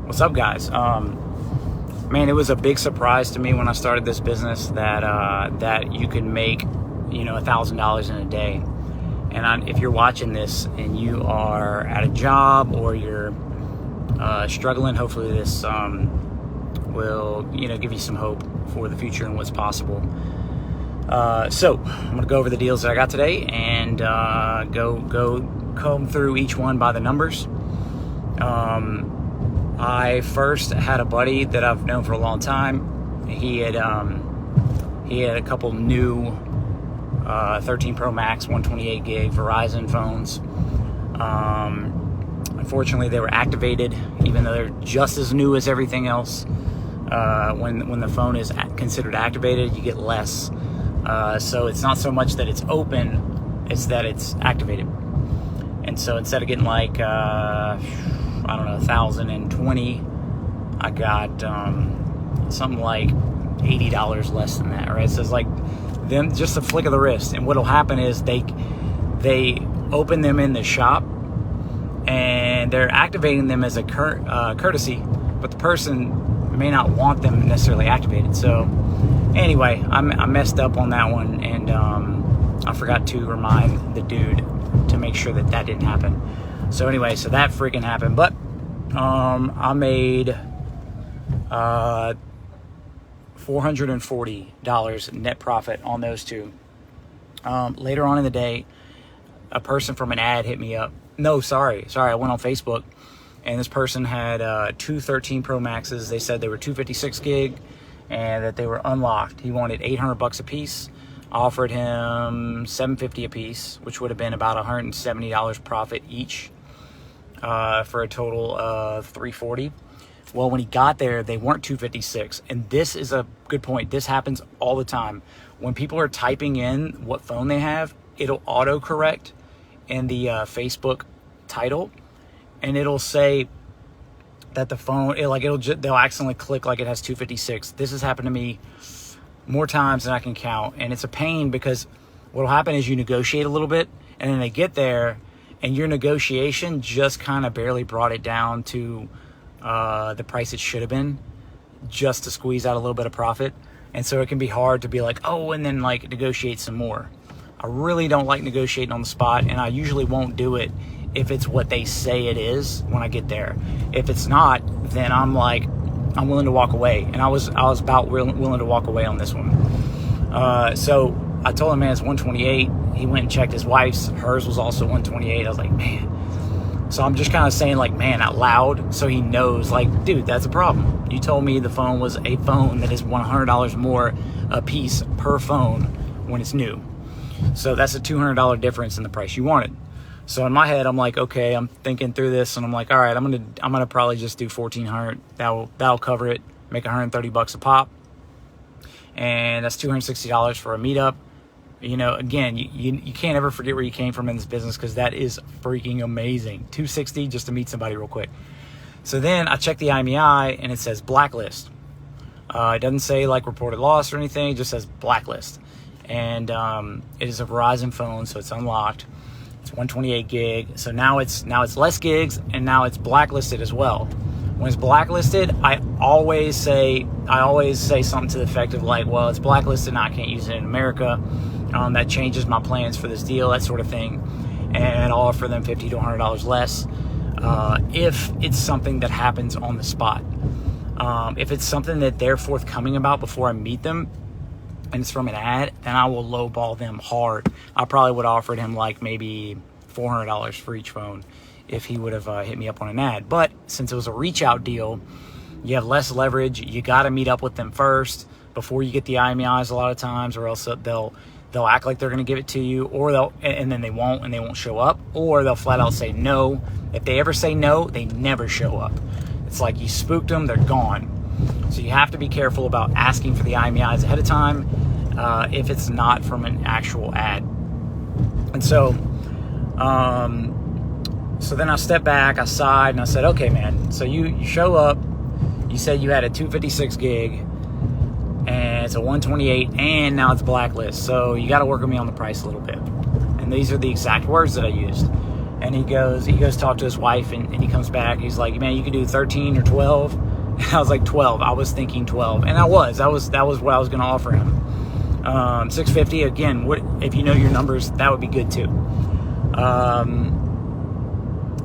What's up, guys? Man, it was a big surprise to me when I started this business that you can make, $1,000 in a day. And if you're watching this and you are at a job or you're struggling, hopefully this will, give you some hope for the future and what's possible. So I'm gonna go over the deals that I got today and go comb through each one by the numbers. I first had a buddy that I've known for a long time. He had a couple new 13 Pro Max 128 gig Verizon phones. Unfortunately, they were activated, even though they're just as new as everything else. When the phone is considered activated, you get less. So it's not so much that it's open, it's that it's activated. And so instead of getting like 1,020, I got something like $80 less than that, right? So it's like them, just a flick of the wrist. And what'll happen is they open them in the shop and they're activating them as a courtesy, but the person may not want them necessarily activated. So anyway, I messed up on that one, and I forgot to remind the dude to make sure that didn't happen. So anyway, so that freaking happened. But I made $440 net profit on those two. Later on in the day, a person from an ad hit me up. No, sorry, I went on Facebook, and this person had two 13 Pro Maxes. They said they were 256 gig and that they were unlocked. He wanted $800 a piece. I offered him $750 a piece, which would have been about $170 profit each, for a total of $340. Well, when he got there, they weren't 256. And this is a good point. This happens all the time. When people are typing in what phone they have, it'll autocorrect in the Facebook title, and it'll say that the phone, they'll accidentally click like it has 256. This has happened to me more times than I can count, and it's a pain because what'll happen is you negotiate a little bit, and then they get there, and your negotiation just kind of barely brought it down to the price it should have been, just to squeeze out a little bit of profit. And so it can be hard to be like, oh, and then like negotiate some more. I really don't like negotiating on the spot, and I usually won't do it if it's what they say it is when I get there. If it's not, then I'm willing to walk away. And I was about willing to walk away on this one. So I told him, man, it's 128. He went and checked his wife's. Hers was also 128. I was like, man. So I'm just kind of saying like, man, out loud, so he knows, like, dude, that's a problem. You told me the phone was a phone that is $100 more a piece per phone when it's new. So that's a $200 difference in the price you wanted. So in my head, I'm like, okay, I'm thinking through this, and I'm like, all right, I'm gonna probably just do $1,400. That'll cover it. Make $130 a pop, and that's $260 for a meetup. Again, you can't ever forget where you came from in this business, because that is freaking amazing. $260 just to meet somebody real quick. So then I check the IMEI, and it says blacklist. It doesn't say like reported loss or anything. It just says blacklist. And it is a Verizon phone, so it's unlocked. It's 128 gig. So now it's less gigs, and now it's blacklisted as well. When it's blacklisted, I always say something to the effect of like, well, it's blacklisted and I can't use it in America. That changes my plans for this deal, that sort of thing. And I'll offer them $50 to $100 less if it's something that happens on the spot. If it's something that they're forthcoming about before I meet them, and it's from an ad, then I will lowball them hard. I probably would have offered him like maybe $400 for each phone if he would have hit me up on an ad. But since it was a reach out deal, you have less leverage. You got to meet up with them first before you get the IMEIs a lot of times, or else they'll act like they're going to give it to you, or and then they won't show up, or they'll flat out say no. If they ever say no, they never show up. It's like you spooked them, they're gone. So you have to be careful about asking for the IMEIs ahead of time if it's not from an actual ad. And so then I stepped back, I sighed, and I said, okay, man, so you show up, you said you had a 256 gig, and it's a 128, and now it's blacklist, so you got to work with me on the price a little bit. And these are the exact words that I used. And he goes talk to his wife, and he comes back. He's like, man, you can do 13 or 12. And I was like, 12. I was thinking 12, and that was what I was going to offer him. 650 again. What if you know your numbers? That would be good too.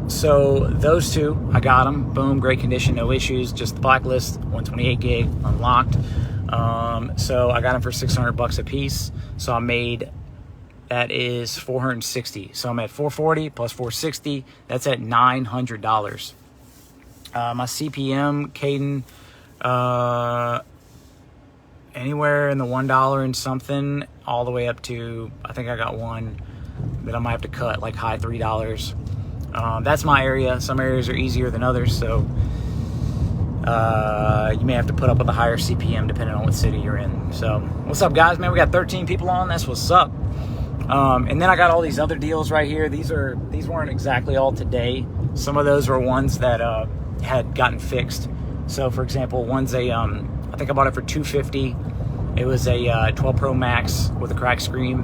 So those two, I got them. Boom, great condition, no issues. Just the blacklist, 128 gig, unlocked. So I got them for $600 a piece. So I made, that is 460. So I'm at 440 plus 460. That's at $900. My CPM, Caden, anywhere in the $1 and something, all the way up to, I think I got one that I might have to cut, like high $3. That's my area. Some areas are easier than others, so you may have to put up with a higher CPM depending on what city you're in. So what's up, guys? Man, we got 13 people on. That's what's up. And then I got all these other deals right here. These weren't exactly all today. Some of those were ones that had gotten fixed. So for example, one's a I think I bought it for $250. It was a 12 Pro Max with a cracked screen,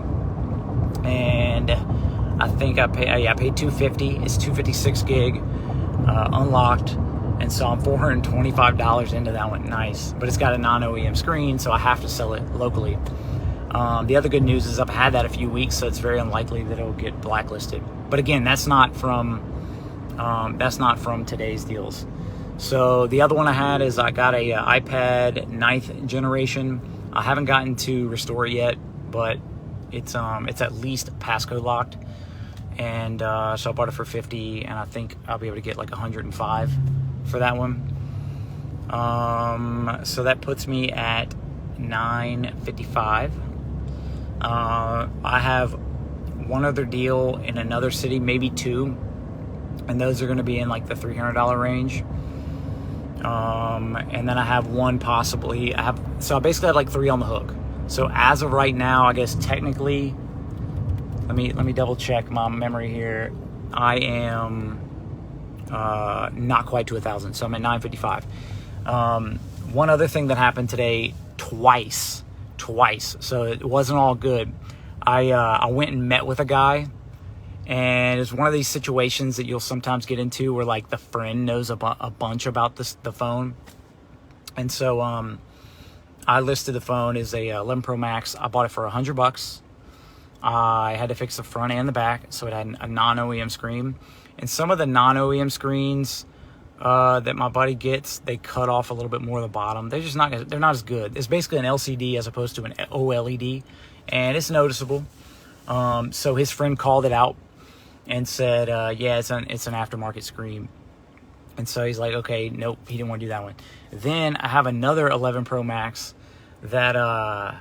and I think I paid $250. It's 256 gig, unlocked, and so I'm $425 into that one. Nice, but it's got a non-OEM screen, so I have to sell it locally. The other good news is I've had that a few weeks, so it's very unlikely that it'll get blacklisted. But again, that's not from today's deals. So the other one I had is I got a iPad 9th generation. I haven't gotten to restore it yet, but it's at least passcode locked. And so I bought it for $50, and I think I'll be able to get like $105 for that one. So that puts me at $955. I have one other deal in another city, maybe two, and those are going to be in like the $300 range. And then I have one possibly. So I basically have like three on the hook. So as of right now, I guess technically, let me double check my memory here. I am not quite to 1,000, so I'm at 955. One other thing that happened today, twice. So it wasn't all good. I went and met with a guy, and it's one of these situations that you'll sometimes get into where like the friend knows a bunch about the phone. And so I listed the phone as a 11 Pro Max. I bought it for $100. I had to fix the front and the back, so it had a non-OEM screen. And some of the non-OEM screens that my buddy gets, they cut off a little bit more of the bottom. They're not as good. It's basically an LCD as opposed to an OLED, and it's noticeable. So his friend called it out and said, yeah, it's an aftermarket screen. And so he's like, okay, nope, he didn't want to do that one. Then I have another 11 Pro Max that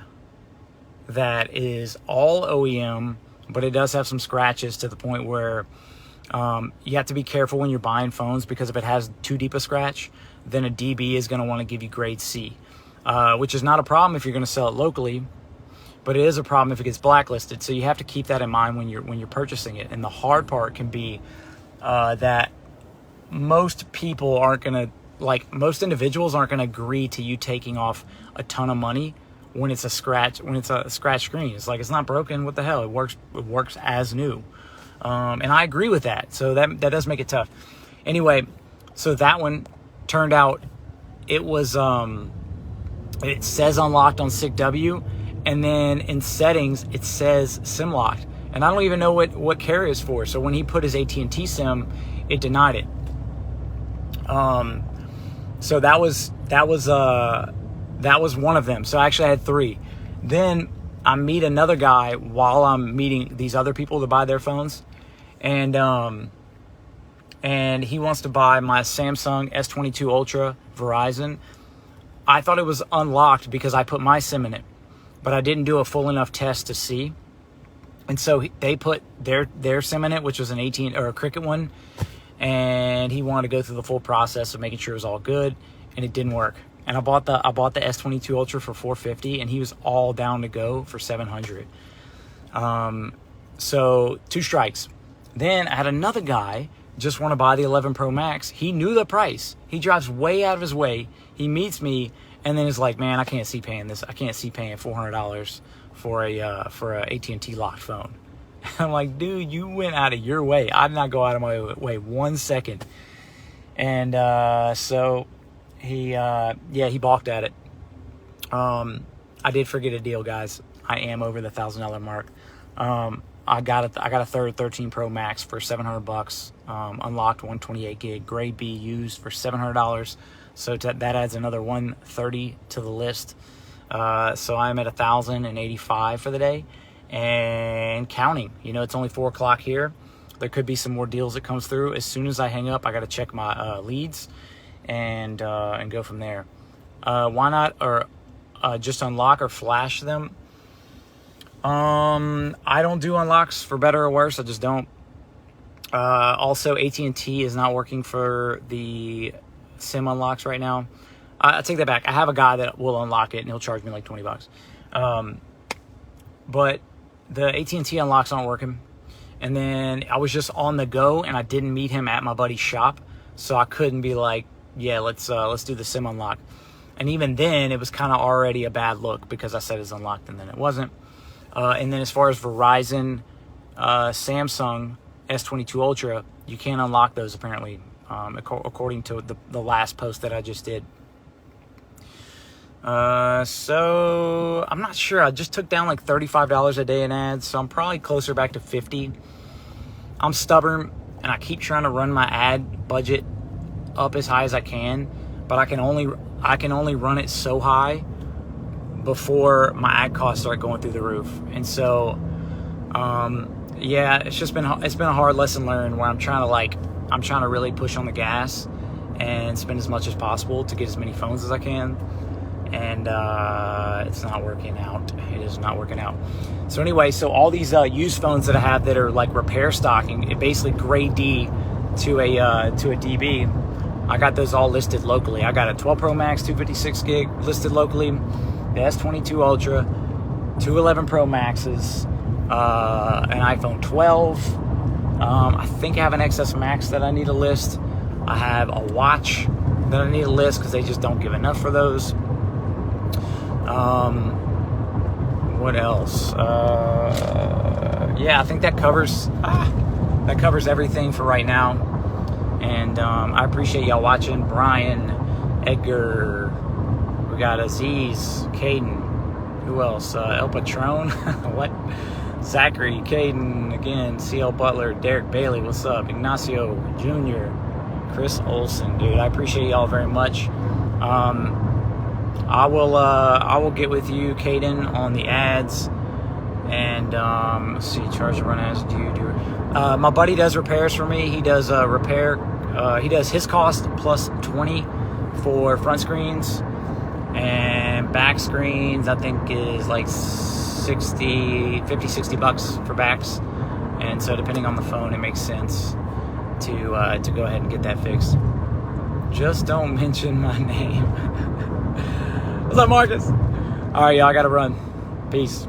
is all OEM, but it does have some scratches to the point where you have to be careful when you're buying phones, because if it has too deep a scratch, then a DB is going to want to give you grade C, which is not a problem if you're going to sell it locally, but it is a problem if it gets blacklisted. So you have to keep that in mind when you're purchasing it. And the hard part can be that most people aren't going to, like, most individuals aren't going to agree to you taking off a ton of money when it's a scratch screen. It's like, it's not broken. What the hell? It works as new. And I agree with that. So that does make it tough. Anyway, so that one turned out, it was, it says unlocked on SICW, and then in settings, it says SIM locked. And I don't even know what carrier is for. So when he put his AT&T SIM, it denied it. So that was one of them. So I actually had three. Then I meet another guy while I'm meeting these other people to buy their phones, and he wants to buy my Samsung S22 Ultra Verizon. I thought it was unlocked because I put my SIM in it, but I didn't do a full enough test to see. And so they put their SIM in it, which was an AT&T or a Cricket one, and he wanted to go through the full process of making sure it was all good, and it didn't work. And I bought the S22 Ultra for $450, and he was all down to go for $700. So 2 strikes. Then I had another guy just want to buy the 11 Pro Max. He knew the price. He drives way out of his way. He meets me and then is like, man, I can't see paying this. I can't see paying $400 for a AT&T locked phone. I'm like, dude, you went out of your way. I did not go out of my way 1 second. And so he balked at it. I did forget a deal, guys. I am over the $1,000 mark. I got a third 13 Pro Max for $700. Unlocked 128 gig, grade B used for $700. So that adds another 130 to the list. So I'm at 1,085 for the day and counting. You know, it's only 4 o'clock here. There could be some more deals that comes through. As soon as I hang up, I got to check my leads and go from there. Why not or just unlock or flash them? I don't do unlocks, for better or worse. I just don't. Also, AT&T is not working for the SIM unlocks right now. I take that back. I have a guy that will unlock it, and he'll charge me like $20. But the AT&T unlocks aren't working. And then I was just on the go, and I didn't meet him at my buddy's shop, so I couldn't be like, yeah, let's do the SIM unlock. And even then, it was kind of already a bad look because I said it's unlocked, and then it wasn't. And then as far as Verizon, Samsung S22 Ultra, you can't unlock those apparently, according to the last post that I just did. So I'm not sure. I just took down like $35 a day in ads, so I'm probably closer back to 50. I'm stubborn, and I keep trying to run my ad budget up as high as I can, but I can only run it so high before my ad costs start going through the roof. And so yeah, it's been a hard lesson learned where I'm trying to really push on the gas and spend as much as possible to get as many phones as I can, and it's not working out. It is not working out. So anyway, so all these used phones that I have that are like repair stocking, it basically grade D to a DB, I got those all listed locally. I got a 12 Pro Max 256 gig listed locally, the S22 Ultra, 211 Pro Maxes, an iPhone 12. I think I have an XS Max that I need to list. I have a watch that I need to list because they just don't give enough for those. What else? Yeah, I think that covers everything for right now. And I appreciate y'all watching. Brian, Edgar, we got Aziz, Caden, who else? El Patron, what? Zachary, Caden, again, CL Butler, Derek Bailey, what's up? Ignacio Jr., Chris Olson, dude, I appreciate y'all very much. I will get with you, Caden, on the ads. And let's see, charge to run ads. My buddy does repairs for me. He does repair. He does his cost plus 20 for front screens, and back screens I think is like $60 for backs. And so depending on the phone, it makes sense to go ahead and get that fixed. Just don't mention my name. What's up, Marcus? All right, y'all, I gotta run. Peace.